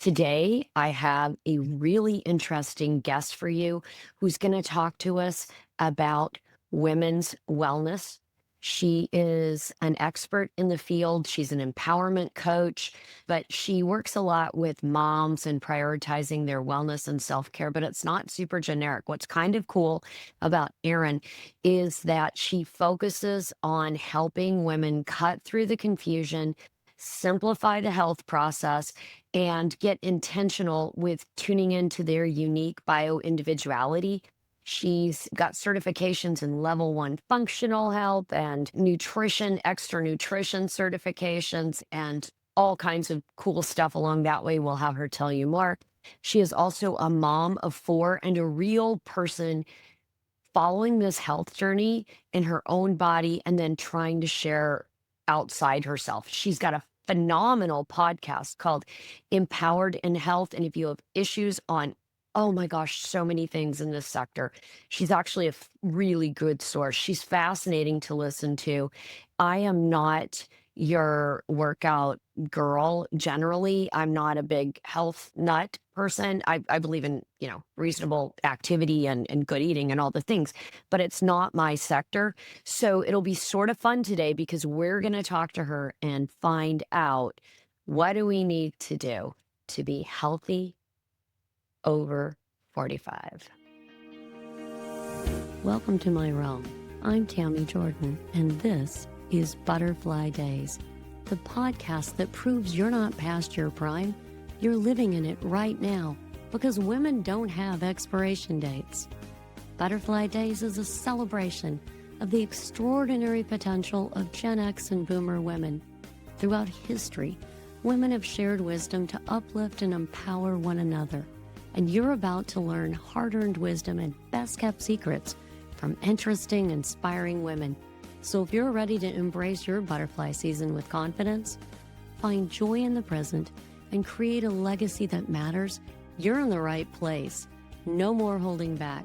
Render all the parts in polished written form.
Today, I have a really interesting guest for you who's going to talk to us about women's wellness. She is an expert in the field. She's an empowerment coach, but she works a lot with moms and prioritizing their wellness and self care. But it's not super generic. What's kind of cool about Erin is that she focuses on helping women cut through the confusion, simplify the health process, and get intentional with tuning into their unique bio individuality. She's got certifications in level 1 functional health and nutrition, extra nutrition certifications, and all kinds of cool stuff along that way. We'll have her tell you more. She is also a mom of 4 and a real person following this health journey in her own body and then trying to share outside herself. She's got a phenomenal podcast called Empowered in Health. And if you have issues on, oh my gosh, so many things in this sector, she's actually a really good source. She's fascinating to listen to. I am not your workout girl generally. I'm not a big health nut person. I believe in, reasonable activity and good eating and all the things, but it's not my sector. So it'll be sort of fun today because we're going to talk to her and find out, what do we need to do to be healthy over 45. Welcome to my realm. I'm Tammy Jordan, and this is Butterfly Days, the podcast that proves you're not past your prime. You're living in it right now, because women don't have expiration dates. Butterfly Days is a celebration of the extraordinary potential of Gen X and Boomer women. Throughout history, women have shared wisdom to uplift and empower one another. And you're about to learn hard-earned wisdom and best-kept secrets from interesting, inspiring women. So if you're ready to embrace your butterfly season with confidence, find joy in the present, and create a legacy that matters, you're in the right place. No more holding back.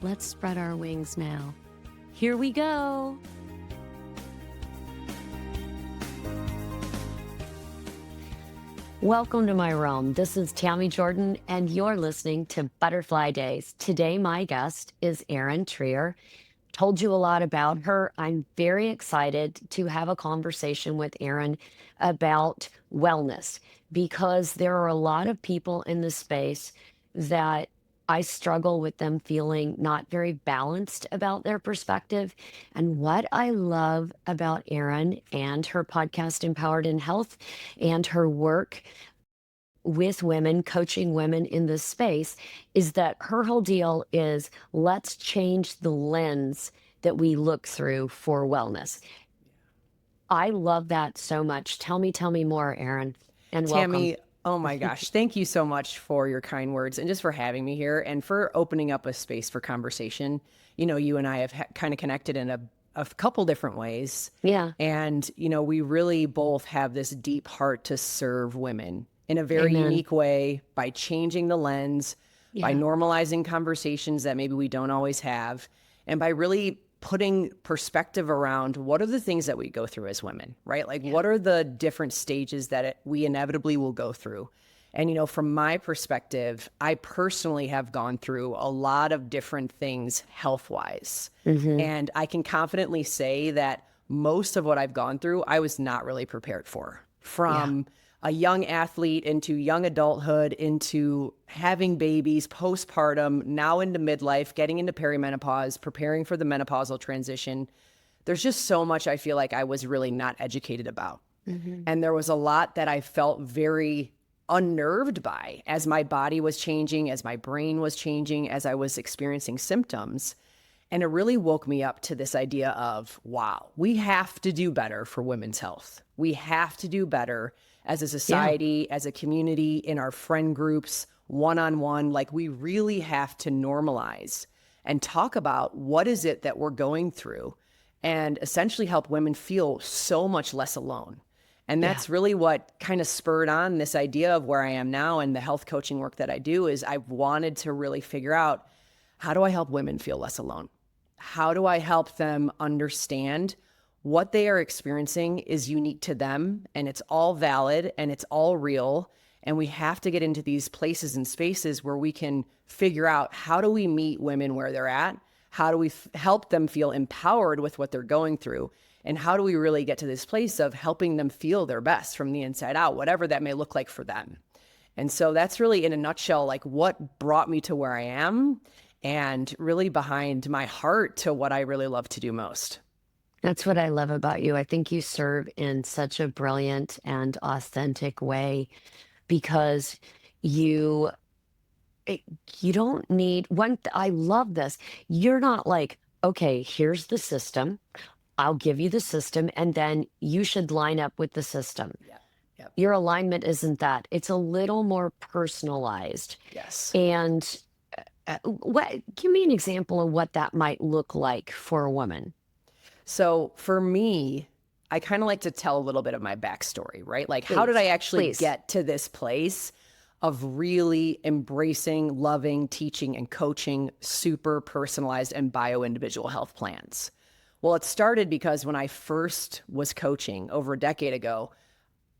Let's spread our wings now. Here we go. Welcome to my realm. This is Tammy Jordan, and you're listening to Butterfly Days. Today, my guest is Erin Trier. Told you a lot about her. I'm very excited to have a conversation with Erin about wellness, because there are a lot of people in this space that I struggle with them feeling not very balanced about their perspective. And what I love about Erin and her podcast, Empowered in Health, and her work with women, coaching women in this space, is that her whole deal is, let's change the lens that we look through for wellness. I love that so much. Tell me more, Erin, and welcome. Tammy, oh my gosh. Thank you so much for your kind words and just for having me here and for opening up a space for conversation. You and I have kind of connected in a couple different ways. Yeah. And, we really both have this deep heart to serve women in a very Amen. unique way by changing the lens, by Yeah. normalizing conversations that maybe we don't always have, and by really putting perspective around what are the things that we go through as women, right? Like, what are the different stages that we inevitably will go through? And, from my perspective, I personally have gone through a lot of different things health-wise. And I can confidently say that most of what I've gone through, I was not really prepared for. From a young athlete into young adulthood, into having babies, postpartum, now into midlife, getting into perimenopause, preparing for the menopausal transition. There's just so much I feel like I was really not educated about. And there was a lot that I felt very unnerved by as my body was changing, as my brain was changing, as I was experiencing symptoms. And it really woke me up to this idea of, wow, we have to do better for women's health. We have to do better as a society, as a community, in our friend groups, one-on-one. Like, we really have to normalize and talk about what is it that we're going through and essentially help women feel so much less alone. And that's really what kind of spurred on this idea of where I am now and the health coaching work that I do. Is I wanted to really figure out, how do I help women feel less alone? How do I help them understand what they are experiencing is unique to them, and it's all valid and it's all real, And we have to get into these places and spaces where we can figure out, how do we meet women where they're at? How do we help them feel empowered with what they're going through? And how do we really get to this place of helping them feel their best from the inside out, whatever that may look like for them? And so that's really, in a nutshell, like what brought me to where I am, and really behind my heart to what I really love to do most. That's what I love about you. I think you serve in such a brilliant and authentic way because you it, you don't need I love this. You're not like, okay, here's the system. I'll give you the system and then you should line up with the system. Yeah. Yep. Your alignment isn't that. It's a little more personalized. Yes. And what give me an example of what that might look like for a woman. So for me, I kind of like to tell a little bit of my backstory, right? Like, how did Please. I actually Please. get to this place of really embracing, loving, teaching, and coaching super personalized and bio individual health plans? Well, it started because when I first was coaching over a decade ago,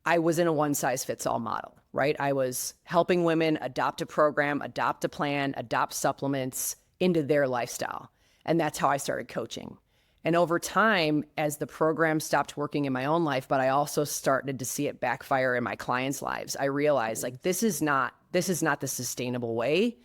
I was in a one size fits all model, right? I was helping women adopt a program, adopt a plan, adopt supplements into their lifestyle. And that's how I started coaching. And over time, as the program stopped working in my own life, but I also started to see it backfire in my clients' lives, I realized, like, this is not the sustainable way.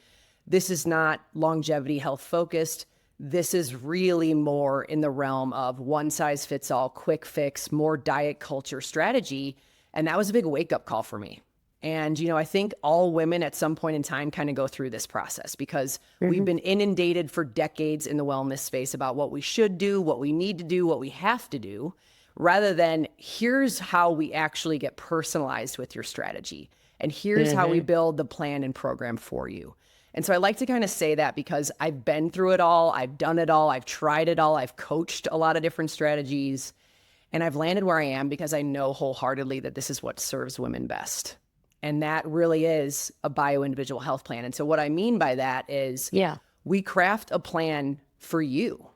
This is not longevity health focused. This is really more in the realm of one size fits all, quick fix, more diet culture strategy. And that was a big wake up call for me. And, I think all women at some point in time kind of go through this process because we've Mhm. been inundated for decades in the wellness space about what we should do, what we need to do, what we have to do, rather than here's how we actually get personalized with your strategy. And here's how we Mhm. build the plan and program for you. And so I like to kind of say that because I've been through it all, I've done it all, I've tried it all, I've coached a lot of different strategies, and I've landed where I am because I know wholeheartedly that this is what serves women best. And that really is a bio individual health plan. And so, what I mean by that is Yeah. we craft a plan for you.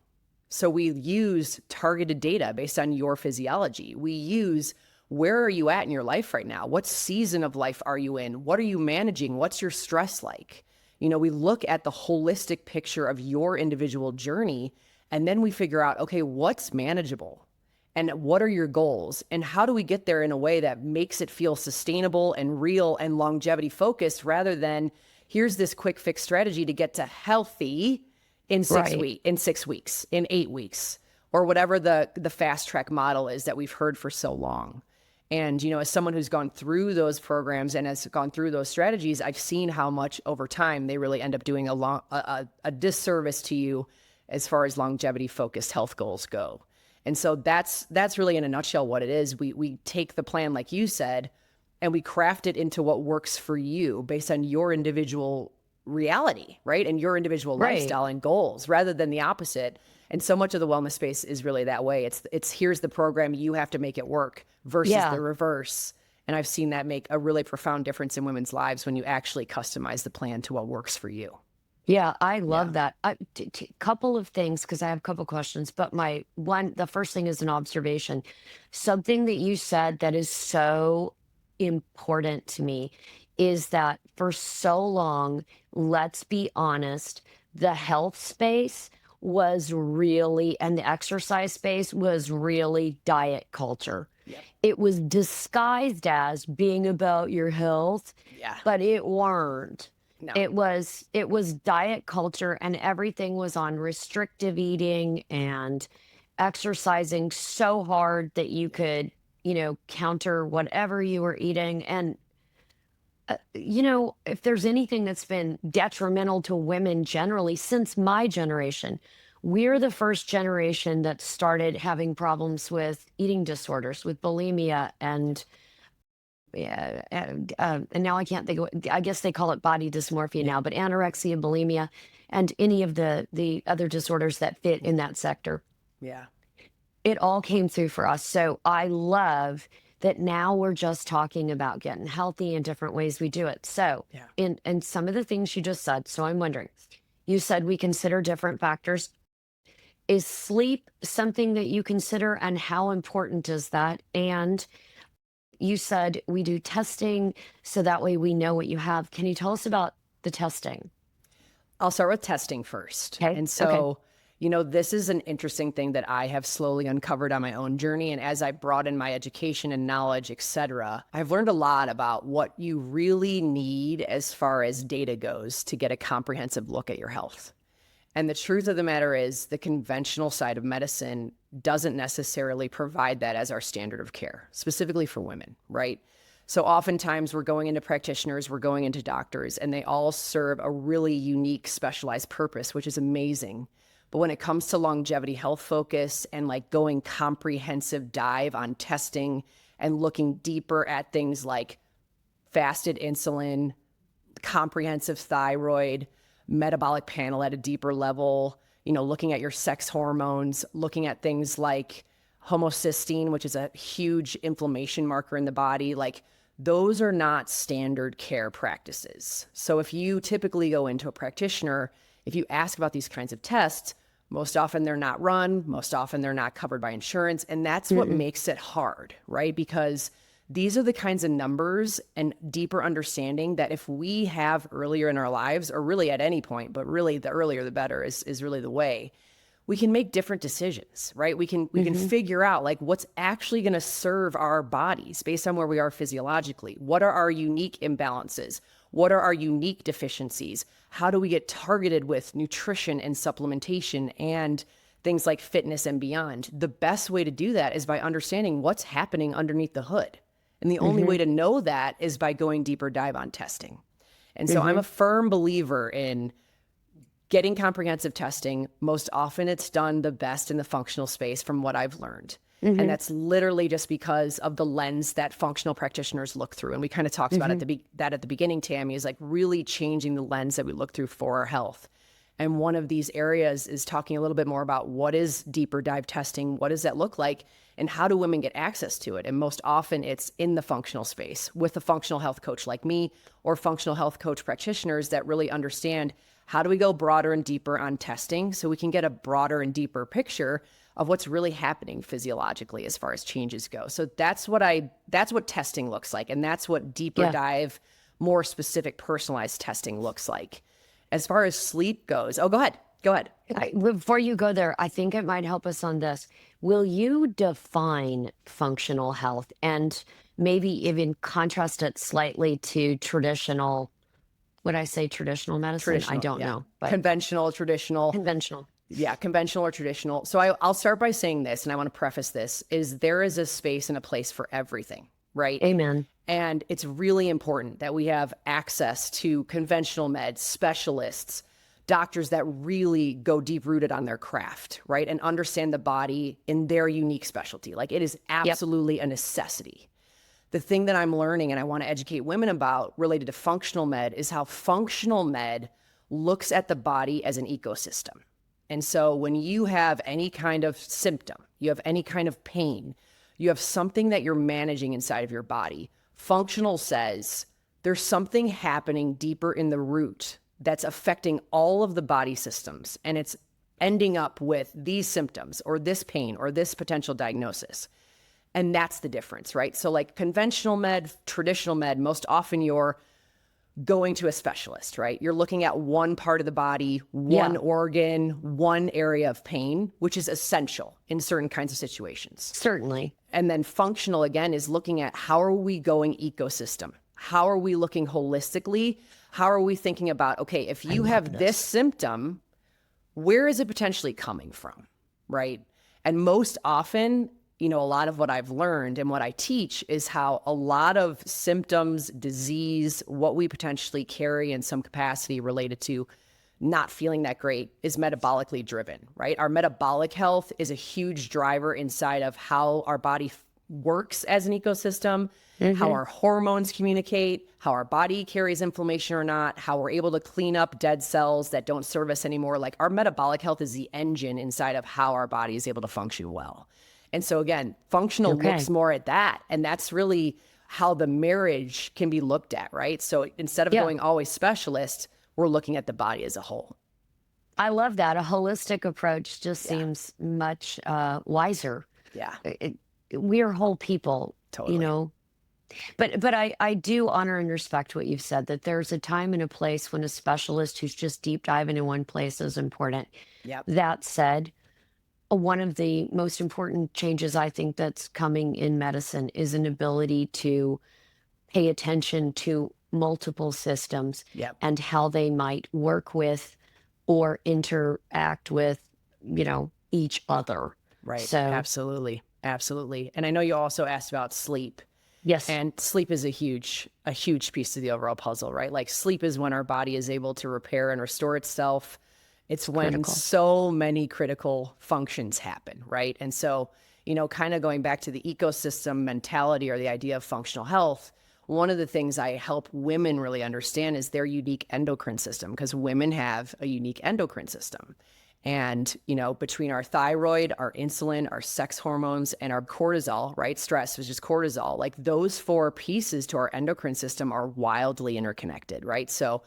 So, we use targeted data based on your physiology. We use, where are you at in your life right now? What season of life are you in? What are you managing? What's your stress like? We look at the holistic picture of your individual journey, and then we figure out, okay, what's manageable? And what are your goals? And how do we get there in a way that makes it feel sustainable and real and longevity focused, rather than here's this quick fix strategy to get to healthy in Right. 6 weeks, in 8 weeks, or whatever the fast track model is that we've heard for so long. And, as someone who's gone through those programs and has gone through those strategies, I've seen how much over time they really end up doing a disservice to you as far as longevity focused health goals go. And so that's really, in a nutshell, what it is. We take the plan, like you said, and we craft it into what works for you based on your individual reality, right? And your individual Right. lifestyle and goals, rather than the opposite. And so much of the wellness space is really that way. It's here's the program, you have to make it work, versus the Yeah. reverse. And I've seen that make a really profound difference in women's lives when you actually customize the plan to what works for you. Yeah, I Yeah. love that. Couple of things because I have a couple questions, but the first thing is an observation. Something that you said that is so important to me is that for so long, let's be honest, the health space was really, and the exercise space was really diet culture. Yep. It was disguised as being about your health, Yeah. but it weren't. No. It was diet culture and everything was on restrictive eating and exercising so hard that you could, counter whatever you were eating. And if there's anything that's been detrimental to women generally since my generation, we're the first generation that started having problems with eating disorders, with bulimia and yeah, and now I can't think of I guess they call it body dysmorphia Yeah. now, but anorexia, bulimia, and any of the other disorders that fit in that sector. Yeah. It all came through for us. So I love that now we're just talking about getting healthy and different ways we do it. So Yeah. in some of the things you just said, so I'm wondering, you said we consider different factors. Is sleep something that you consider and how important is that? And you said we do testing so that way we know what you have. Can you tell us about the testing? I'll start with testing first. Okay. And Okay. so, this is an interesting thing that I have slowly uncovered on my own journey. And as I broaden my education and knowledge, et cetera, I've learned a lot about what you really need as far as data goes to get a comprehensive look at your health. And the truth of the matter is, the conventional side of medicine doesn't necessarily provide that as our standard of care, specifically for women, right? So oftentimes we're going into practitioners, we're going into doctors, and they all serve a really unique, specialized purpose, which is amazing. But when it comes to longevity health focus and like going comprehensive dive on testing and looking deeper at things like fasted insulin, comprehensive thyroid, metabolic panel at a deeper level, looking at your sex hormones, looking at things like homocysteine, which is a huge inflammation marker in the body, like those are not standard care practices. So if you typically go into a practitioner, if you ask about these kinds of tests, most often they're not run, most often they're not covered by insurance. And that's what makes it hard, right? Because these are the kinds of numbers and deeper understanding that if we have earlier in our lives, or really at any point, but really the earlier the better is really the way, we can make different decisions, right? We can figure out like what's actually going to serve our bodies based on where we are physiologically. What are our unique imbalances? What are our unique deficiencies? How do we get targeted with nutrition and supplementation and things like fitness and beyond? The best way to do that is by understanding what's happening underneath the hood. And the only way to know that is by going deeper dive on testing. And so I'm a firm believer in getting comprehensive testing. Most often it's done the best in the functional space from what I've learned. And that's literally just because of the lens that functional practitioners look through. And we kind of talked about that at the beginning, Tammy, is like really changing the lens that we look through for our health. And one of these areas is talking a little bit more about what is deeper dive testing, what does that look like, and how do women get access to it? And most often it's in the functional space with a functional health coach like me or functional health coach practitioners that really understand how do we go broader and deeper on testing so we can get a broader and deeper picture of what's really happening physiologically as far as changes go. So that's what testing looks like. And that's what deeper dive, more specific personalized testing looks like. As far as sleep goes, go ahead. Before you go there, I think it might help us on this. Will you define functional health and maybe even contrast it slightly to traditional, would I say traditional medicine? I don't know, but Conventional, traditional. conventional. Yeah, conventional or traditional. So I'll start by saying this, and I want to preface this, is there is a space and a place for everything, right? Amen. And it's really important that we have access to conventional meds, specialists, doctors that really go deep rooted on their craft, right? And understand the body in their unique specialty. Like it is absolutely a necessity. The thing that I'm learning and I want to educate women about related to functional med is how functional med looks at the body as an ecosystem. And so when you have any kind of symptom, you have any kind of pain, you have something that you're managing inside of your body, functional says there's something happening deeper in the root that's affecting all of the body systems. And it's ending up with these symptoms or this pain or this potential diagnosis. And that's the difference, right? So like conventional med, traditional med, most often you're going to a specialist, right? You're looking at one part of the body, one organ, one area of pain, which is essential in certain kinds of situations. Certainly. And then functional, again, is looking at how are we going ecosystem? How are we looking holistically? How are we thinking about, okay, if you have this symptom, where is it potentially coming from, right? And most often, a lot of what I've learned and what I teach is how a lot of symptoms, disease, what we potentially carry in some capacity related to not feeling that great is metabolically driven, right? Our metabolic health is a huge driver inside of how our body works as an ecosystem, how our hormones communicate, how our body carries inflammation or not, how we're able to clean up dead cells that don't serve us anymore. Like our metabolic health is the engine inside of how our body is able to function well. And so again, functional looks more at that. And that's really how the marriage can be looked at, right? So instead of going always specialist, we're looking at the body as a whole. I love that. A holistic approach just seems much wiser. Yeah. We're whole people, Totally. But I do honor and respect what you've said, that there's a time and a place when a specialist who's just deep diving in one place is important. Yep. That said, one of the most important changes I think that's coming in medicine is an ability to pay attention to multiple systems Yep. and how they might work with or interact with, each other. Right. So, Absolutely. Absolutely. And I know you also asked about sleep. yes, And sleep is a huge piece of the overall puzzle, right? Like sleep is when our body is able to repair and restore itself. It's when critical. so many critical functions happen, right? And so, kind of going back to the ecosystem mentality or the idea of functional health, one of the things I help women really understand is their unique endocrine system, because women have a unique endocrine system. And, between our thyroid, our insulin, our sex hormones, and our cortisol, right? Stress is just cortisol. Like those four pieces to our endocrine system are wildly interconnected, right? So,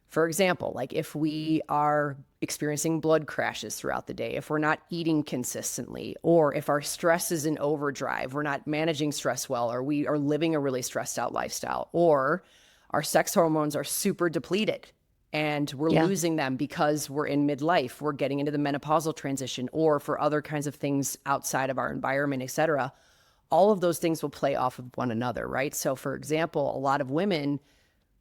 for example, like if we are experiencing blood crashes throughout the day, if we're not eating consistently, or if our stress is in overdrive, we're not managing stress well, or we are living a really stressed out lifestyle, or our sex hormones are super depleted and we're Yeah. losing them because we're in midlife, we're getting into the menopausal transition, or for other kinds of things outside of our environment, et cetera. All of those things will play off of one another, right? So, for example, a lot of women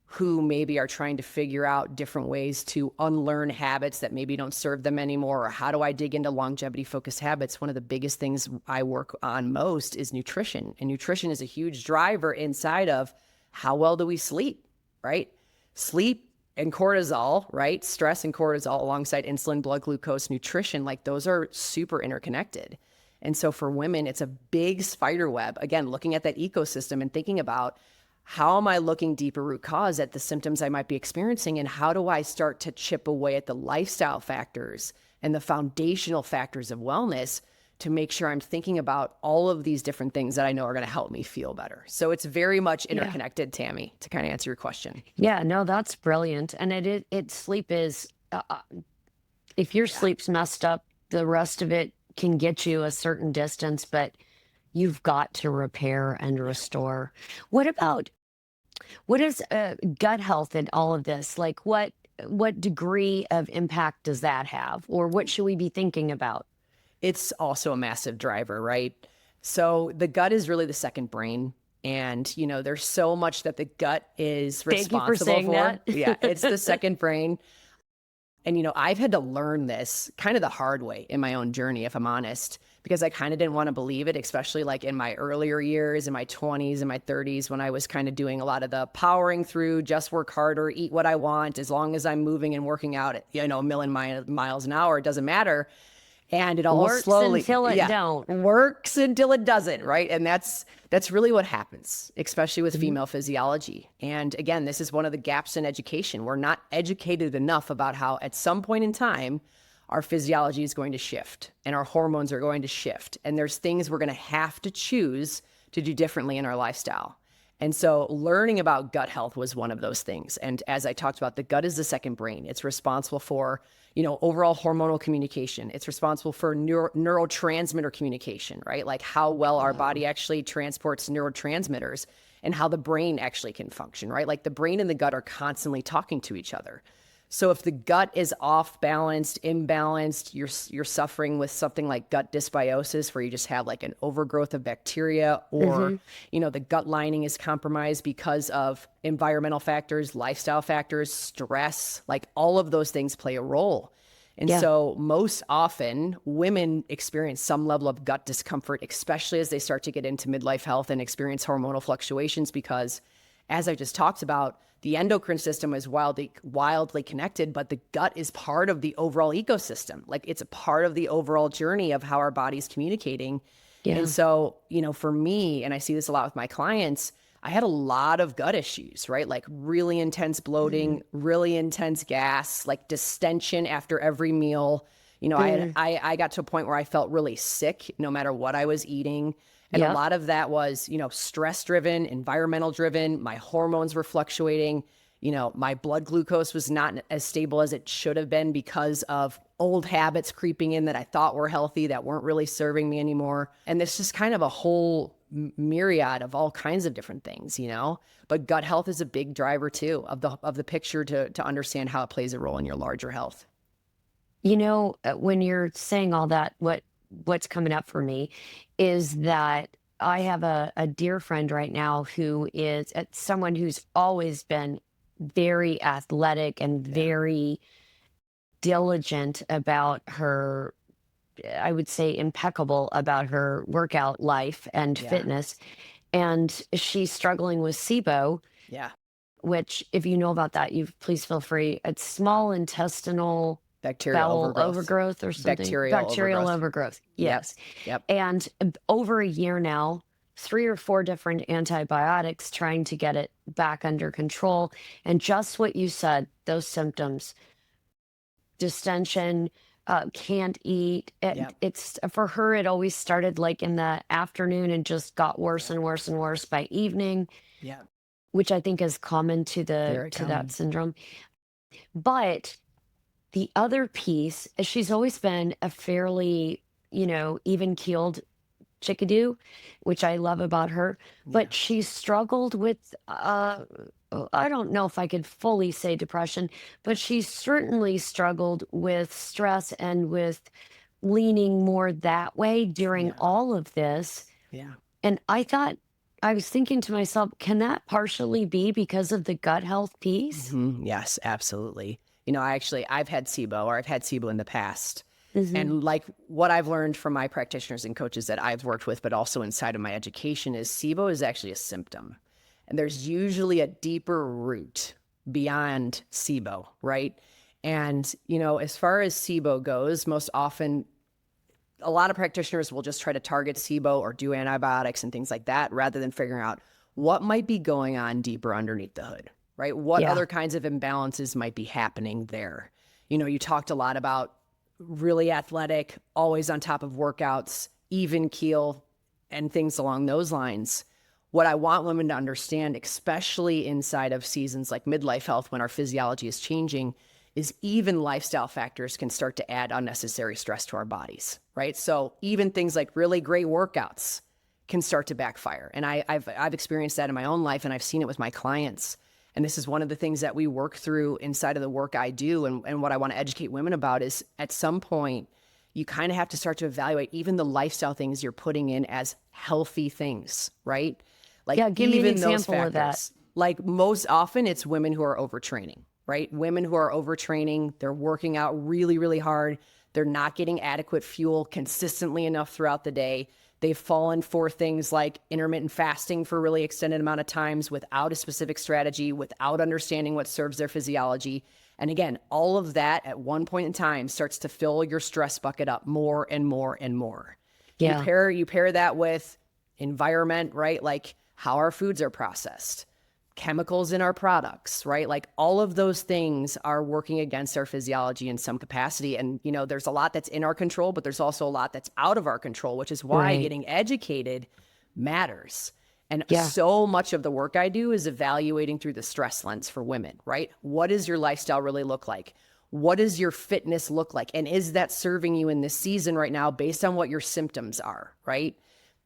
who maybe are trying to figure out different ways to unlearn habits that maybe don't serve them anymore, or how do I dig into longevity focused habits, one of the biggest things I work on most is nutrition. And nutrition is a huge driver inside of how well do we sleep, right? Sleep and cortisol, right? Stress and cortisol alongside insulin, blood glucose, nutrition, like those are super interconnected. And so for women, it's a big spider web. Again, looking at that ecosystem and thinking about how am I looking deeper root cause at the symptoms I might be experiencing, and how do I start to chip away at the lifestyle factors and the foundational factors of wellness to make sure I'm thinking about all of these different things that I know are going to help me feel better. So it's very much Yeah. interconnected, Tammy, to kind of answer your question. Yeah, no, that's brilliant. And it sleep is, if your Yeah. sleep's messed up, the rest of it can get you a certain distance, but you've got to repair and Yeah. restore. What about what is gut health in all of this? Like what degree of impact does that have, or what should we be thinking about? It's also a massive driver, right? So the gut is really the second brain. And, there's so much that the gut is Thank you for responsible saying for. that. Yeah, it's the second brain. And, I've had to learn this kind of the hard way in my own journey, if I'm honest, because I kind of didn't want to believe it, especially like in my earlier years, in my 20s and my 30s, when I was kind of doing a lot of the powering through, just work harder, eat what I want, as long as I'm moving and working out at, a million miles an hour, it doesn't matter. And it all Works slowly, until it yeah, don't. works until it doesn't, right? And that's really what happens, especially with Mhm. female physiology. And again, this is one of the gaps in education. We're not educated enough about how at some point in time our physiology is going to shift and our hormones are going to shift. And there's things we're going to have to choose to do differently in our lifestyle. And so learning about gut health was one of those things. And as I talked about, the gut is the second brain. It's responsible for, overall hormonal communication. It's responsible for neurotransmitter communication, right? Like how well our body actually transports neurotransmitters and how the brain actually can function, right? Like the brain and the gut are constantly talking to each other. So if the gut is off balanced, imbalanced, you're suffering with something like gut dysbiosis, where you just have like an overgrowth of bacteria, or Mhm. the gut lining is compromised because of environmental factors, lifestyle factors, stress, like all of those things play a role. And Yeah. so most often women experience some level of gut discomfort, especially as they start to get into midlife health and experience hormonal fluctuations, because as I just talked about, the endocrine system is wildly connected, but the gut is part of the overall ecosystem. Like it's a part of the overall journey of how our body's communicating. And Yeah. so, for me, and I see this a lot with my clients, I had a lot of gut issues, right? Like really intense bloating, Mhm. really intense gas, like distension after every meal. Mm. I got to a point where I felt really sick no matter what I was eating. And a Yep. lot of that was, stress driven, environmental driven. My hormones were fluctuating. My blood glucose was not as stable as it should have been because of old habits creeping in that I thought were healthy that weren't really serving me anymore. And this just kind of a whole myriad of all kinds of different things, but gut health is a big driver too of the picture to understand how it plays a role in your larger health. When you're saying all that, what's coming up for me is that I have a dear friend right now who is someone who's always been very athletic and Yeah. very diligent about her, I would say impeccable about her workout life and Yeah. fitness. And she's struggling with SIBO, Yeah. which, if you know about that, you please feel free. It's small intestinal Bacterial bowel overgrowth. overgrowth or something. Bacterial Bacterial overgrowth. overgrowth. Yep. Yes. Yep. And over a year now, 3 or 4 different antibiotics trying to get it back under control. And just what you said, those symptoms, distension, can't eat. Yep. It's for her, it always started like in the afternoon and just got worse Yep. and worse and worse by evening, Yep. which I think is common to Very that common. syndrome. But the other piece is she's always been a fairly, even keeled chickadee, which I love about her, Yeah. but she struggled with, I don't know if I could fully say depression, but she certainly struggled with stress and with leaning more that way during Yeah. all of this. Yeah. And I was thinking to myself, can that partially be because of the gut health piece? Yes, absolutely. I've had SIBO, or I've had SIBO in the past. Hmm. And like what I've learned from my practitioners and coaches that I've worked with, but also inside of my education, is SIBO is actually a symptom. And there's usually a deeper root beyond SIBO, right? And, as far as SIBO goes, most often a lot of practitioners will just try to target SIBO or do antibiotics and things like that rather than figuring out what might be going on deeper underneath the hood, right? What Yeah. other kinds of imbalances might be happening there? You talked a lot about really athletic, always on top of workouts, even keel, and things along those lines. What I want women to understand, especially inside of seasons like midlife health when our physiology is changing, is even lifestyle factors can start to add unnecessary stress to our bodies, right? So even things like really great workouts can start to backfire. And I've experienced that in my own life, and I've seen it with my clients. And this is one of the things that we work through inside of the work I do. And what I want to educate women about is at some point, you kind of have to start to evaluate even the lifestyle things you're putting in as healthy things, right? Like Yeah. Give me an even those example of that. factors. Like most often it's women who are overtraining, right? Women who are overtraining, they're working out really, really hard. They're not getting adequate fuel consistently enough throughout the day. They've fallen for things like intermittent fasting for a really extended amount of times without a specific strategy, without understanding what serves their physiology. And again, all of that at one point in time starts to fill your stress bucket up more and more and more. Yeah. You pair that with environment, right? Like how our foods are processed, chemicals in our products, right? Like all of those things are working against our physiology in some capacity. And, there's a lot that's in our control, but there's also a lot that's out of our control, which is why Right. getting educated matters. And Yeah. so much of the work I do is evaluating through the stress lens for women, right? What does your lifestyle really look like? What does your fitness look like? And is that serving you in this season right now based on what your symptoms are, right?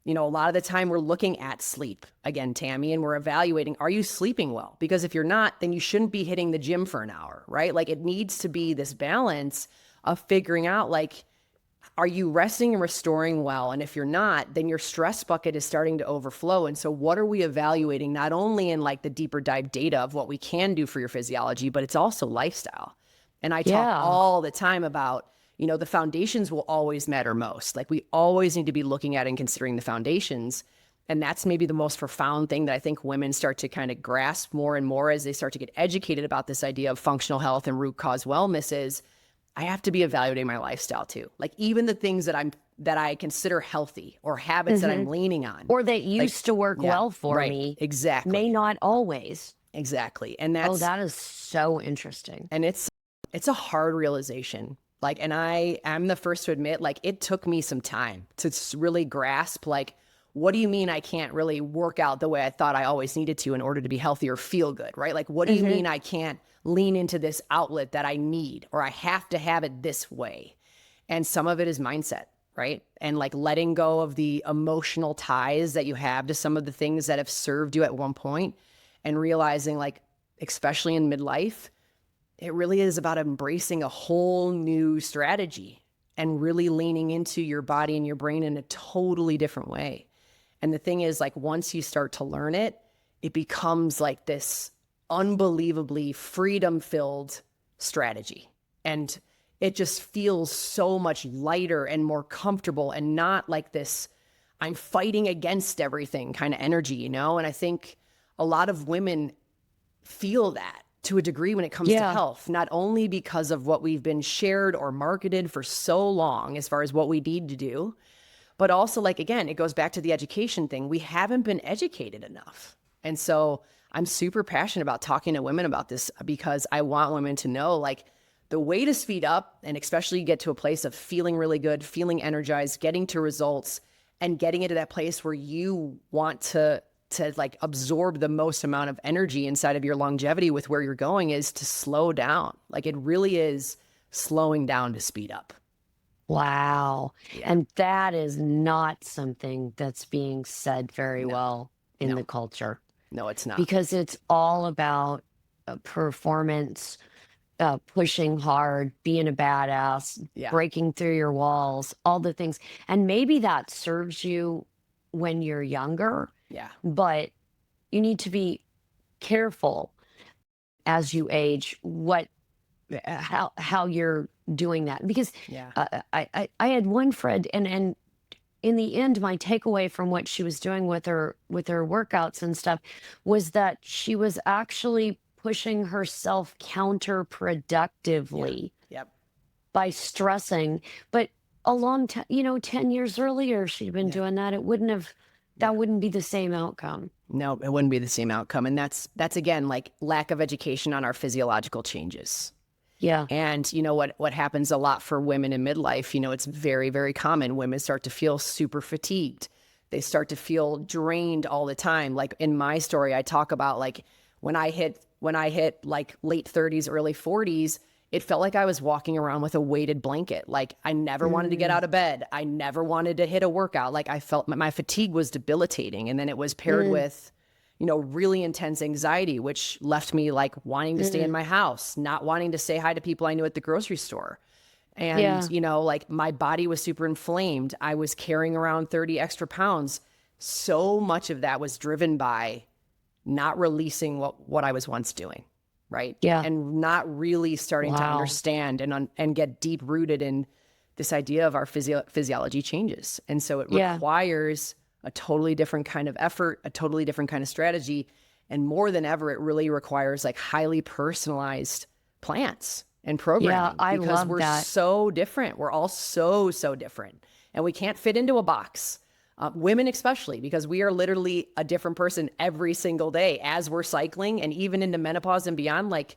A lot of the time we're looking at sleep again, Tammy, and we're evaluating, are you sleeping well? Because if you're not, then you shouldn't be hitting the gym for an hour, right? Like it needs to be this balance of figuring out, like, are you resting and restoring well? And if you're not, then your stress bucket is starting to overflow. And so what are we evaluating, not only in like the deeper dive data of what we can do for your physiology, but it's also lifestyle. And I talk Yeah. all the time about, the foundations will always matter most. Like we always need to be looking at and considering the foundations. And that's maybe the most profound thing that I think women start to kind of grasp more and more as they start to get educated about this idea of functional health and root cause wellness is I have to be evaluating my lifestyle too. Like even the things that I consider healthy or habits that Hmm. I'm leaning on. Or that Like, used to work yeah, well for right. me may Exactly. not always. Exactly. And Oh, that is so interesting. it's a hard realization. Like, and I'm the first to admit, like, it took me some time to really grasp, like, what do you mean I can't really work out the way I thought I always needed to in order to be healthy or feel good, right? Like, what do you Hmm. mean I can't lean into this outlet that I need or I have to have it this way? And some of it is mindset, right? And like letting go of the emotional ties that you have to some of the things that have served you at one point, and realizing, like, especially in midlife, it really is about embracing a whole new strategy and really leaning into your body and your brain in a totally different way. And the thing is, like, once you start to learn it, it becomes like this unbelievably freedom-filled strategy. And it just feels so much lighter and more comfortable, and not like this I'm fighting against everything kind of energy, you know? And I think a lot of women feel that to a degree when it comes to Yeah. health, not only because of what we've been shared or marketed for so long as far as what we need to do, but also, like, again, it goes back to the education thing. We haven't been educated enough. And so I'm super passionate about talking to women about this, because I want women to know, like, the way to speed up and especially get to a place of feeling really good, feeling energized, getting to results, and getting into that place where you want to like absorb the most amount of energy inside of your longevity with where you're going, is to slow down. Like, it really is slowing down to speed up. Wow. Yeah. And that is not something that's being said very No, well in no, the culture, no, it's not. because it's all about performance, pushing hard, being a badass, Yeah. breaking through your walls, all the things. And maybe that serves you when you're younger, Yeah. but you need to be careful as you age how you're doing that, because Yeah. I had one friend, and in the end, my takeaway from what she was doing with her workouts and stuff was that she was actually pushing herself Yeah. counterproductively Yep. by stressing. But a long time, 10 years earlier, she'd been Yeah. doing that. Yeah. That wouldn't be the same outcome. No, it wouldn't be the same outcome. And that's again, like, lack of education on our physiological changes. Yeah. And you know what happens a lot for women in midlife, it's very, very common. Women start to feel super fatigued. They start to feel drained all the time. Like, in my story, I talk about, like, when I hit like late 30s, early 40s, it felt like I was walking around with a weighted blanket. Like, I never wanted to get Mm, out of bed. I never wanted to hit a workout. Like, I felt my fatigue was debilitating. And then it was paired mm, with really intense anxiety, which left me like wanting to stay in mm. my house, not wanting to say hi to people I knew at the grocery store. And, Yeah. like, my body was super inflamed. I was carrying around 30 extra pounds. So much of that was driven by not releasing what I was once doing, right? Yeah. And not really starting to Wow. understand and get deep rooted in this idea of our physiology changes. And so it Yeah. requires a totally different kind of effort, a totally different kind of strategy. And more than ever, it really requires like highly personalized plans and Yeah. programming, I because love we're that. so different. We're all so, so different. And we can't fit into a box. Women, especially, because we are literally a different person every single day as we're cycling, and even into menopause and beyond. Like,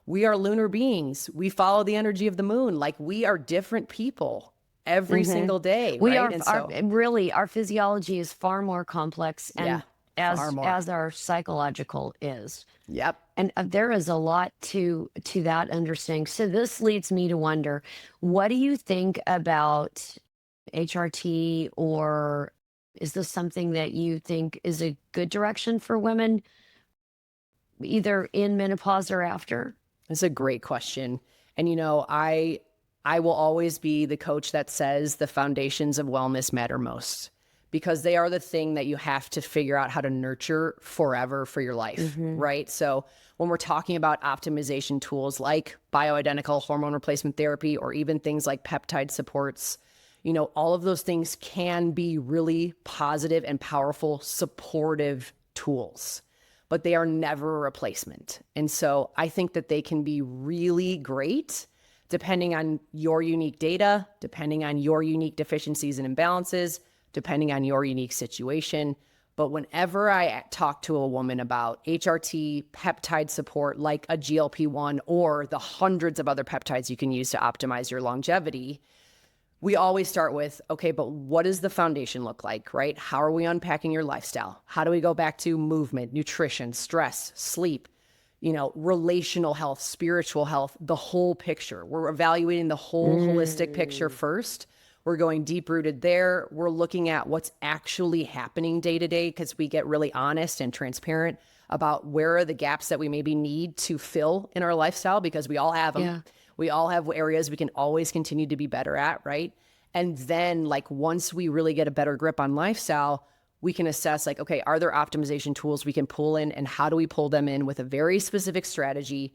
we are lunar beings. We follow the energy of the moon. Like, we are different people every Hmm. single day, We right? are And our so, really our physiology is far more complex, yeah, and far more. as our psychological is. Yep. And there is a lot to that understanding. So this leads me to wonder, what do you think about HRT, or is this something that you think is a good direction for women, either in menopause or after? That's a great question. And I will always be the coach that says the foundations of wellness matter most, because they are the thing that you have to figure out how to nurture forever for your life, Hmm. right? So when we're talking about optimization tools like bioidentical hormone replacement therapy, or even things like peptide supports, all of those things can be really positive and powerful supportive tools, but they are never a replacement. And so I think that they can be really great depending on your unique data, depending on your unique deficiencies and imbalances, depending on your unique situation. But whenever I talk to a woman about HRT, peptide support like a GLP-1, or the hundreds of other peptides you can use to optimize your longevity, we always start with, okay, but what does the foundation look like, right? How are we unpacking your lifestyle? How do we go back to movement, nutrition, stress, sleep, relational health, spiritual health, the whole picture? We're evaluating the whole holistic picture Mm. first, We're going deep rooted there. We're looking at what's actually happening day to day because we get really honest and transparent about where are the gaps that we maybe need to fill in our lifestyle, because we all have them. Yeah. We all have areas we can always continue to be better at, right? And then like once we really get a better grip on lifestyle, we can assess like, okay, are there optimization tools we can pull in, and how do we pull them in with a very specific strategy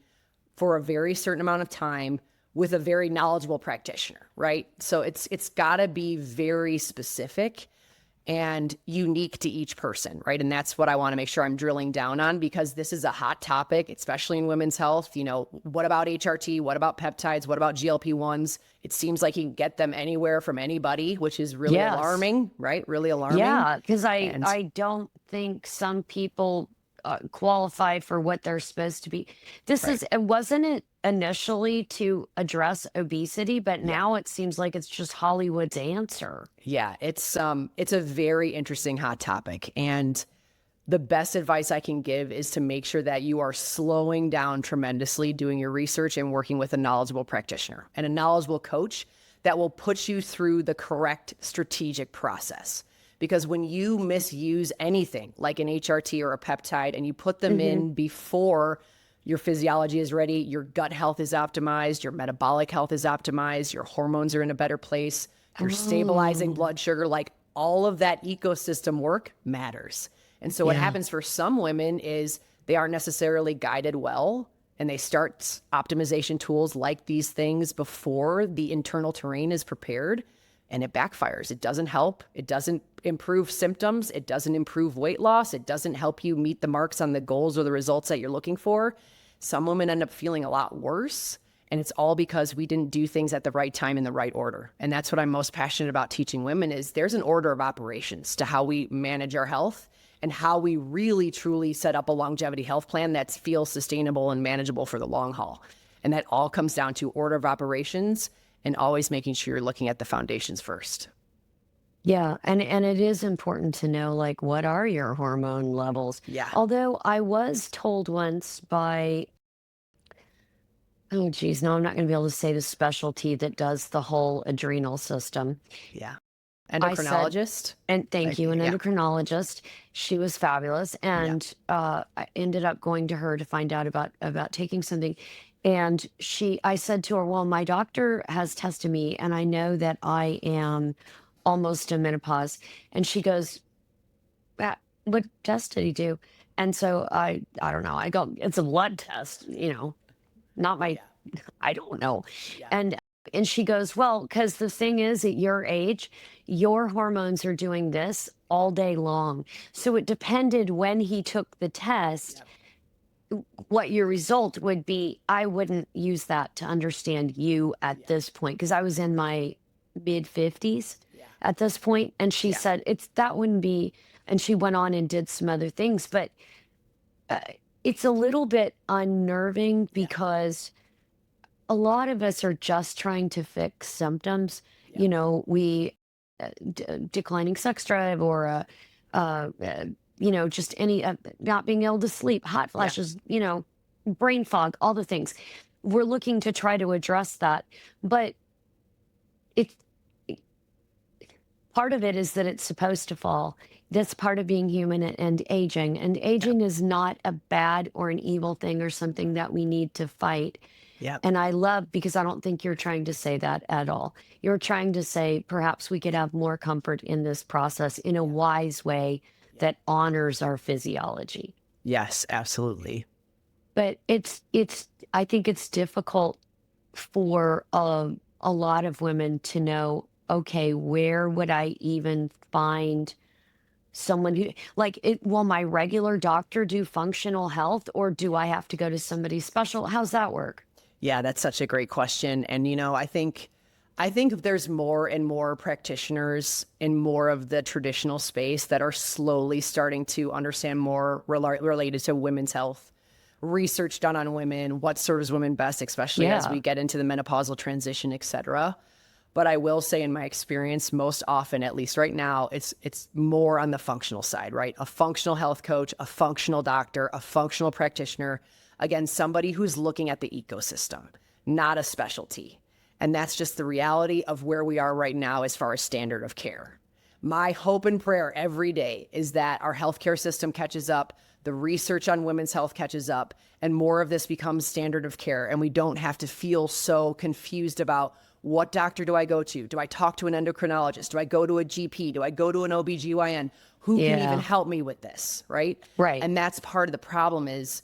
for a very certain amount of time with a very knowledgeable practitioner, right? So it's got to be very specific and unique to each person, right? And that's what I want to make sure I'm drilling down on, because this is a hot topic, especially in women's health. You know, what about HRT? What about peptides? What about GLP-1s? It seems like you can get them anywhere from anybody, which is really Yes. alarming, right? Really alarming. Yeah, because And I don't think some people qualify for what they're supposed to be. This right. is, and wasn't it initially to address obesity, but Yeah. now it seems like it's just Hollywood's answer. Yeah, it's a very interesting hot topic, and the best advice I can give is to make sure that you are slowing down tremendously, doing your research and working with a knowledgeable practitioner and a knowledgeable coach that will put you through the correct strategic process. Because when you misuse anything like an HRT or a peptide and you put them in before your physiology is ready, your gut health is optimized, your metabolic health is optimized, your hormones are in a better place, you're stabilizing blood sugar, like all of that ecosystem work matters. And so what Yeah. happens for some women is they aren't necessarily guided well, and they start optimization tools like these things before the internal terrain is prepared, and it backfires. It doesn't help. It doesn't improve symptoms. It doesn't improve weight loss. It doesn't help you meet the marks on the goals or the results that you're looking for. Some women end up feeling a lot worse, and it's all because we didn't do things at the right time in the right order. And that's what I'm most passionate about teaching women is there's an order of operations to how we manage our health and how we really truly set up a longevity health plan that feels sustainable and manageable for the long haul. And that all comes down to order of operations and always making sure you're looking at the foundations first. Yeah, and it is important to know like what are your hormone levels. Yeah. Although I was told once by, oh geez, no, I'm not going to be able to say the specialty that does the whole adrenal system. Yeah. I said, Endocrinologist. and thank you, an Yeah. endocrinologist. She was fabulous, and I ended up going to her to find out about taking something. And I said to her, "Well, my doctor has tested me, and I know that I am almost in menopause." And she goes, What test did he do?" And so I don't know. I go, "It's a blood test, not my." I don't know. Yeah. And she goes, "Well, because the thing is, at your age, your hormones are doing this all day long. So it depended when he took the test, what your result would be. I wouldn't use that to understand you at this point, because I was in my mid 50s at this point." And she said, that wouldn't be, and she went on and did some other things, but uh, it's a little bit unnerving because a lot of us are just trying to fix symptoms. We declining sex drive, or just any not being able to sleep, hot flashes, brain fog, all the things. We're looking to try to address that, but it's part of it is that it's supposed to fall. That's part of being human and aging. And aging is not a bad or an evil thing or something that we need to fight. Yeah. And I love, because I don't think you're trying to say that at all. You're trying to say perhaps we could have more comfort in this process in a wise way that honors our physiology. Yes, absolutely. But I think it's difficult for a lot of women to know, okay, where would I even find someone who, like, will my regular doctor do functional health, or do I have to go to somebody special? How's that work? Yeah, that's such a great question. And I think there's more and more practitioners in more of the traditional space that are slowly starting to understand more related to women's health, research done on women, what serves women best, especially as we get into the menopausal transition, et cetera. But I will say in my experience, most often, at least right now, it's more on the functional side, right? A functional health coach, a functional doctor, a functional practitioner. Again, somebody who's looking at the ecosystem, not a specialty. And that's just the reality of where we are right now as far as standard of care. My hope and prayer every day is that our healthcare system catches up, the research on women's health catches up, and more of this becomes standard of care. And we don't have to feel so confused about, what doctor do I go to? Do I talk to an endocrinologist? Do I go to a GP? Do I go to an OBGYN? Who can even help me with this, right? Right. And that's part of the problem is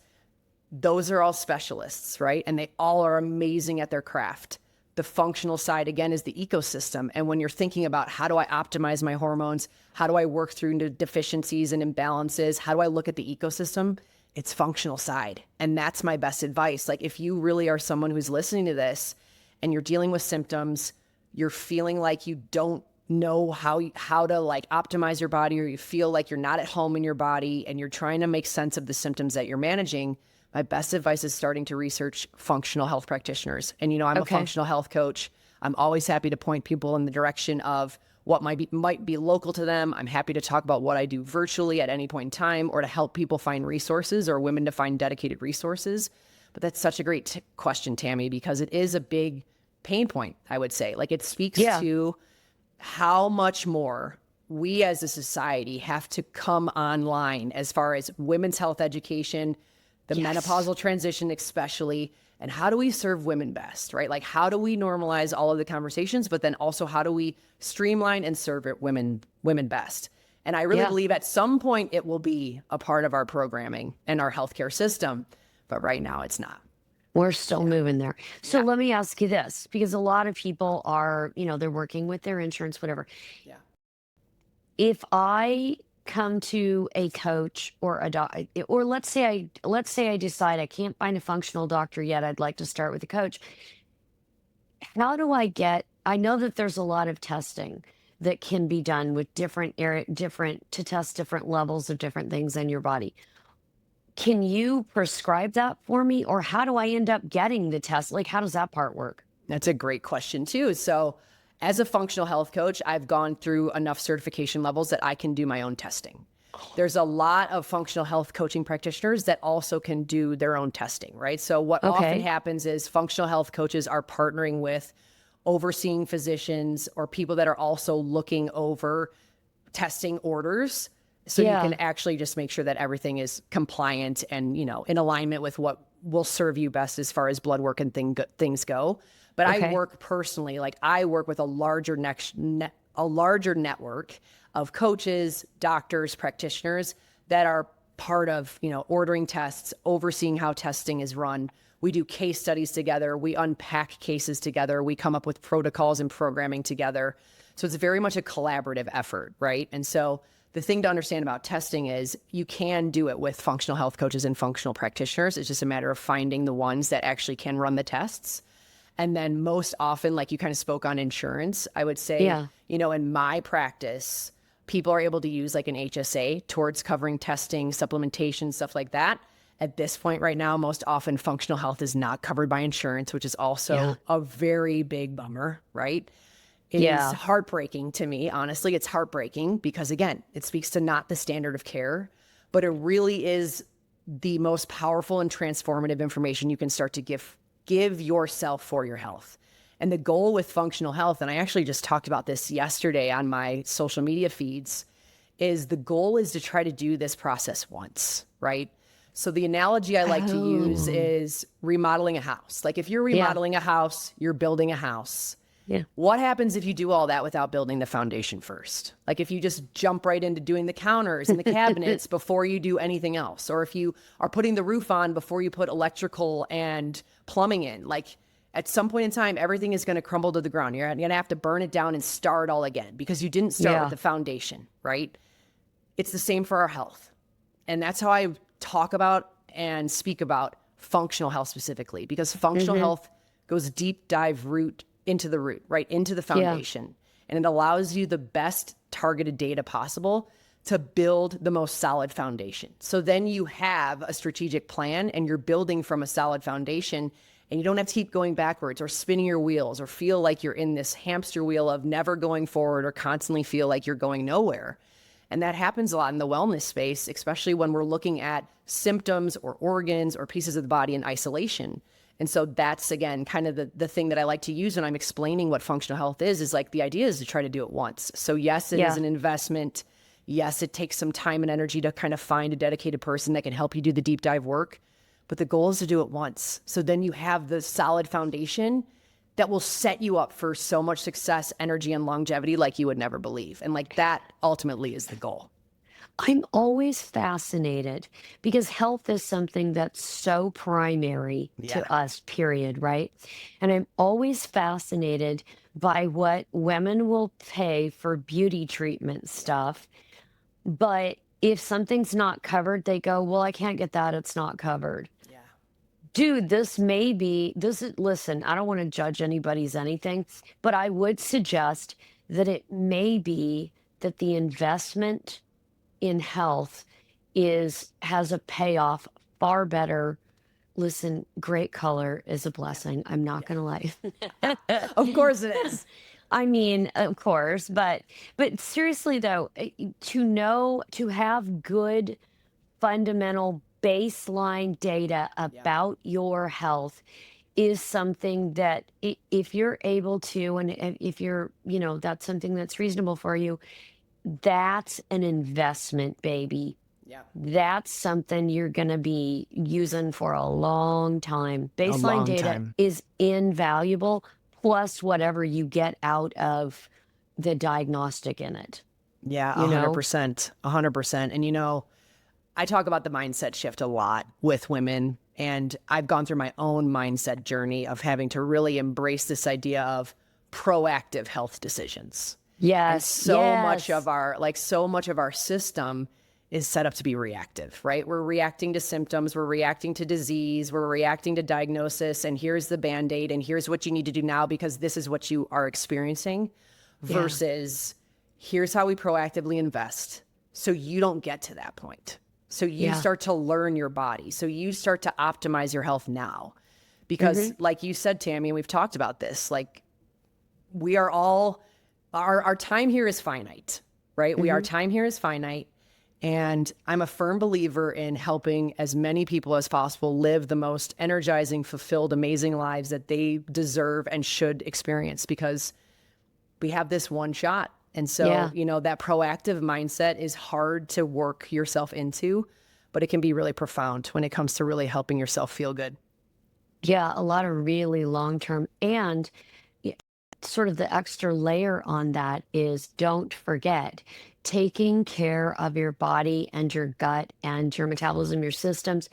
those are all specialists, right? And they all are amazing at their craft. The functional side, again, is the ecosystem. And when you're thinking about, how do I optimize my hormones? How do I work through deficiencies and imbalances? How do I look at the ecosystem? It's functional side. And that's my best advice. Like, if you really are someone who's listening to this and you're dealing with symptoms, you're feeling like you don't know how to like optimize your body, or you feel like you're not at home in your body and you're trying to make sense of the symptoms that you're managing, my best advice is starting to research functional health practitioners. And, I'm a functional health coach. I'm always happy to point people in the direction of what might be local to them. I'm happy to talk about what I do virtually at any point in time, or to help people find resources, or women to find dedicated resources. But that's such a great question, Tammy, because it is a big pain point, I would say. Like, it speaks to how much more we as a society have to come online as far as women's health education, the menopausal transition especially, and how do we serve women best, right? Like, how do we normalize all of the conversations, but then also how do we streamline and serve it women best? And I really believe at some point it will be a part of our programming and our healthcare system, but right now it's not. We're still moving there. So let me ask you this, because a lot of people are, they're working with their insurance, whatever. Yeah. If I come to a coach or a doc, or let's say I decide I can't find a functional doctor yet, I'd like to start with a coach. How do I know that there's a lot of testing that can be done with different to test different levels of different things in your body. Can you prescribe that for me? Or how do I end up getting the test? Like, how does that part work? That's a great question too. So as a functional health coach, I've gone through enough certification levels that I can do my own testing. There's a lot of functional health coaching practitioners that also can do their own testing, right? So what often happens is functional health coaches are partnering with overseeing physicians or people that are also looking over testing orders. So you can actually just make sure that everything is compliant and, in alignment with what will serve you best as far as blood work and things go. But I work personally, like I work with a larger network of coaches, doctors, practitioners that are part of, ordering tests, overseeing how testing is run. We do case studies together. We unpack cases together. We come up with protocols and programming together. So it's very much a collaborative effort, right? And so the thing to understand about testing is you can do it with functional health coaches and functional practitioners. It's just a matter of finding the ones that actually can run the tests. And then most often, like you kind of spoke on insurance, I would say, in my practice, people are able to use like an HSA towards covering testing, supplementation, stuff like that. At this point right now, most often functional health is not covered by insurance, which is also a very big bummer, right? It is heartbreaking to me. Honestly, it's heartbreaking because, again, it speaks to not the standard of care, but it really is the most powerful and transformative information you can start to give yourself for your health. And the goal with functional health, and I actually just talked about this yesterday on my social media feeds, is the goal is to try to do this process once, right? So the analogy I like to use is remodeling a house. Like if you're remodeling a house, you're building a house. Yeah. What happens if you do all that without building the foundation first? Like if you just jump right into doing the counters and the cabinets before you do anything else, or if you are putting the roof on before you put electrical and plumbing in, like at some point in time, everything is going to crumble to the ground. You're going to have to burn it down and start all again because you didn't start with the foundation, right? It's the same for our health. And that's how I talk about and speak about functional health specifically, because functional health goes deep dive into the root, right? Into the foundation. And it allows you the best targeted data possible to build the most solid foundation. So then you have a strategic plan and you're building from a solid foundation, and you don't have to keep going backwards or spinning your wheels or feel like you're in this hamster wheel of never going forward or constantly feel like you're going nowhere. And that happens a lot in the wellness space, especially when we're looking at symptoms or organs or pieces of the body in isolation. And so that's, again, kind of the thing that I like to use when I'm explaining what functional health is like the idea is to try to do it once. So yes, it is an investment. Yes, it takes some time and energy to kind of find a dedicated person that can help you do the deep dive work. But the goal is to do it once. So then you have the solid foundation that will set you up for so much success, energy, and longevity like you would never believe. And like that ultimately is the goal. I'm always fascinated because health is something that's so primary Yeah. to us, period, right? And I'm always fascinated by what women will pay for beauty treatment stuff. But if something's not covered, they go, well, I can't get that. It's not covered. Yeah. Dude, listen, I don't want to judge anybody's anything, but I would suggest that it may be that the investment in health has a payoff far better. Listen, great color is a blessing. I'm not gonna lie. Of course it is. I mean, of course, but seriously though, to have good fundamental baseline data about your health is something that if you're able to, and if you're, that's something that's reasonable for you, that's an investment, baby. Yeah. That's something you're going to be using for a long time. A Baseline long data time. is invaluable, plus whatever you get out of the diagnostic in it. Yeah, You know? 100%. 100%. And I talk about the mindset shift a lot with women, and I've gone through my own mindset journey of having to really embrace this idea of proactive health decisions. And Yes, so much yes. of our system is set up to be reactive, right? We're reacting to symptoms, we're reacting to disease, we're reacting to diagnosis, and here's the Band-Aid, and here's what you need to do now because this is what you are experiencing, versus here's how we proactively invest so you don't get to that point. So you start to learn your body. So you start to optimize your health now. Because like you said, Tammy, and we've talked about this, like we are all, our time here is finite, right? Our time here is finite. And I'm a firm believer in helping as many people as possible live the most energizing, fulfilled, amazing lives that they deserve and should experience, because we have this one shot. And so, that proactive mindset is hard to work yourself into, but it can be really profound when it comes to really helping yourself feel good. Yeah, a lot of really long term. And sort of the extra layer on that is, don't forget, taking care of your body and your gut and your metabolism, your systems,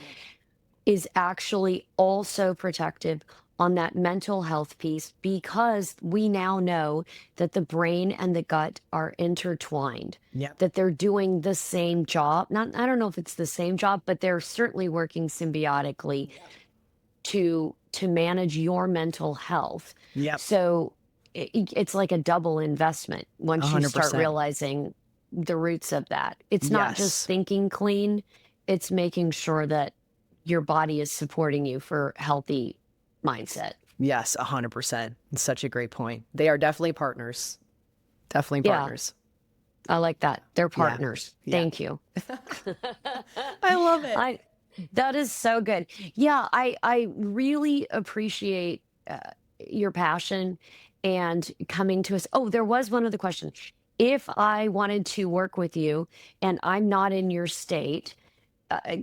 is actually also protective on that mental health piece, because we now know that the brain and the gut are intertwined, that they're doing the same job. Not, I don't know if it's the same job, but they're certainly working symbiotically to manage your mental health. So it's like a double investment once you start 100%. realizing the roots of that. It's not just thinking clean, it's making sure that your body is supporting you for healthy mindset. Yes, 100%. It's such a great point. They are definitely partners. Definitely partners. I like that. They're partners. Thank you. I love it. That is so good. Yeah, I really appreciate your passion and coming to us. Oh, there was one other question. If I wanted to work with you and I'm not in your state,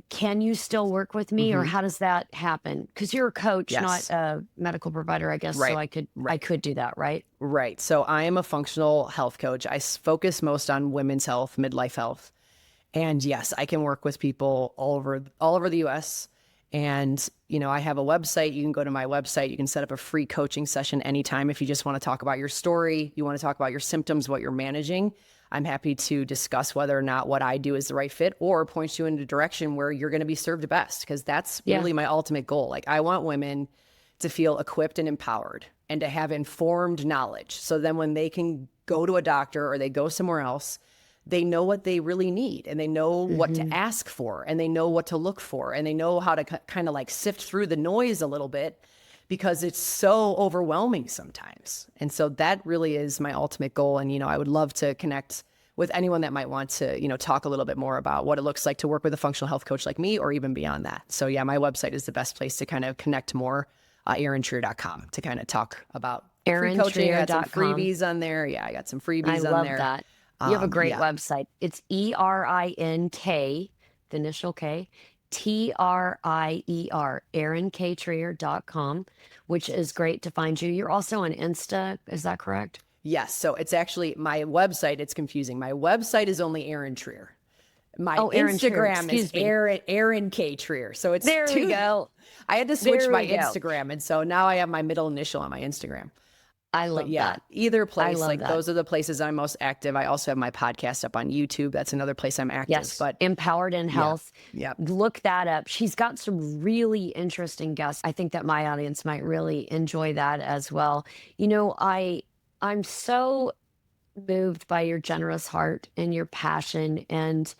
can you still work with me, or how does that happen? Because you're a coach, not a medical provider, I guess. So I could do that, right? Right. So I am a functional health coach. I focus most on women's health, midlife health. And yes, I can work with people all over the US. And, I have a website. You can go to my website. You can set up a free coaching session anytime if you just want to talk about your story, you want to talk about your symptoms, what you're managing. I'm happy to discuss whether or not what I do is the right fit, or point you in a direction where you're going to be served best, because that's really my ultimate goal. Like, I want women to feel equipped and empowered and to have informed knowledge. So then when they can go to a doctor or they go somewhere else, they know what they really need, and they know what to ask for, and they know what to look for, and they know how to kind of like sift through the noise a little bit, because it's so overwhelming sometimes. And so that really is my ultimate goal. And, I would love to connect with anyone that might want to, talk a little bit more about what it looks like to work with a functional health coach like me, or even beyond that. So yeah, my website is the best place to kind of connect more erintrier.com to kind of talk about free coaching. I got some erintrier.com. freebies on there. Yeah, I got some I freebies on love there. that. You have a great Yeah. website. It's ERINK, the initial K, TRIER, erintrier.com, which is great to find you. You're also on Insta. Is that correct? Yes. So it's actually my website. It's confusing. My website is only Erin Trier. My Erin Trier, Instagram is excuse me. Erin K. Trier. So it's There we two. go. I had to switch There my we go. Instagram. And so now I have my middle initial on my Instagram. I But love yeah, that. either I place, love like that. those are the places I'm most active. I also have my podcast up on YouTube. That's another place I'm active. Yes, But Empowered in Health. yeah. Look that up. She's got some really interesting guests. I think that my audience might really enjoy that as well. You know, I'm so moved by your generous heart and your passion, and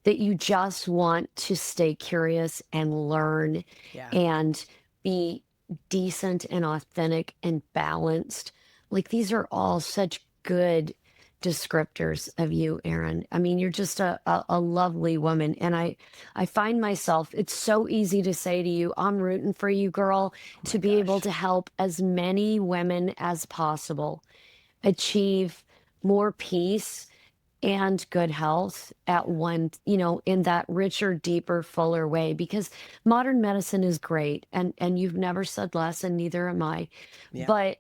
that you just want to stay curious and learn Yeah. and be decent and authentic and balanced. Like, these are all such good descriptors of you, Erin. I mean, you're just a lovely woman. And I find myself, it's so easy to say to you, I'm rooting for you, girl, to be able to help as many women as possible achieve more peace and good health at one, in that richer, deeper, fuller way. Because modern medicine is great, and you've never said less, and neither am I. Yeah. But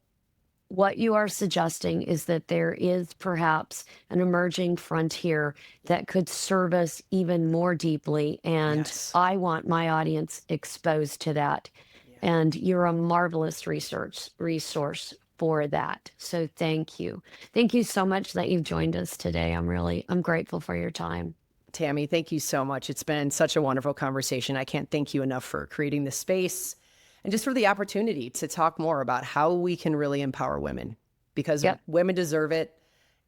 what you are suggesting is that there is perhaps an emerging frontier that could serve us even more deeply. And Yes. I want my audience exposed to that. And you're a marvelous resource for that. So thank you. Thank you so much that you've joined us today. I'm grateful for your time. Tammy, thank you so much. It's been such a wonderful conversation. I can't thank you enough for creating this space and just for the opportunity to talk more about how we can really empower women, because Yep. women deserve it.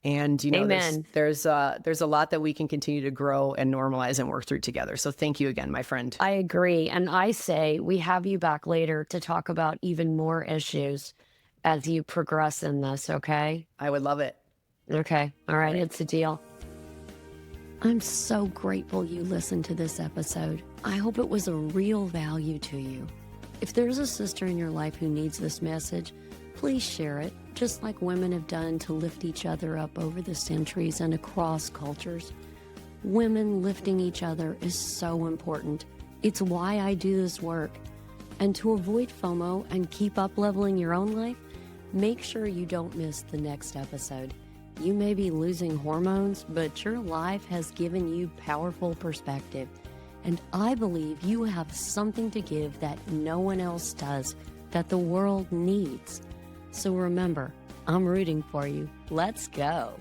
And, Amen. there's a lot that we can continue to grow and normalize and work through together. So thank you again, my friend. I agree. And I say we have you back later to talk about even more issues as you progress in this, okay? I would love it. Okay. All right. It's a deal. I'm so grateful you listened to this episode. I hope it was a real value to you. If there's a sister in your life who needs this message, please share it, just like women have done to lift each other up over the centuries and across cultures. Women lifting each other is so important. It's why I do this work. And to avoid FOMO and keep up leveling your own life, make sure you don't miss the next episode. You may be losing hormones, but your life has given you powerful perspective. And I believe you have something to give that no one else does, that the world needs. So remember, I'm rooting for you. Let's go.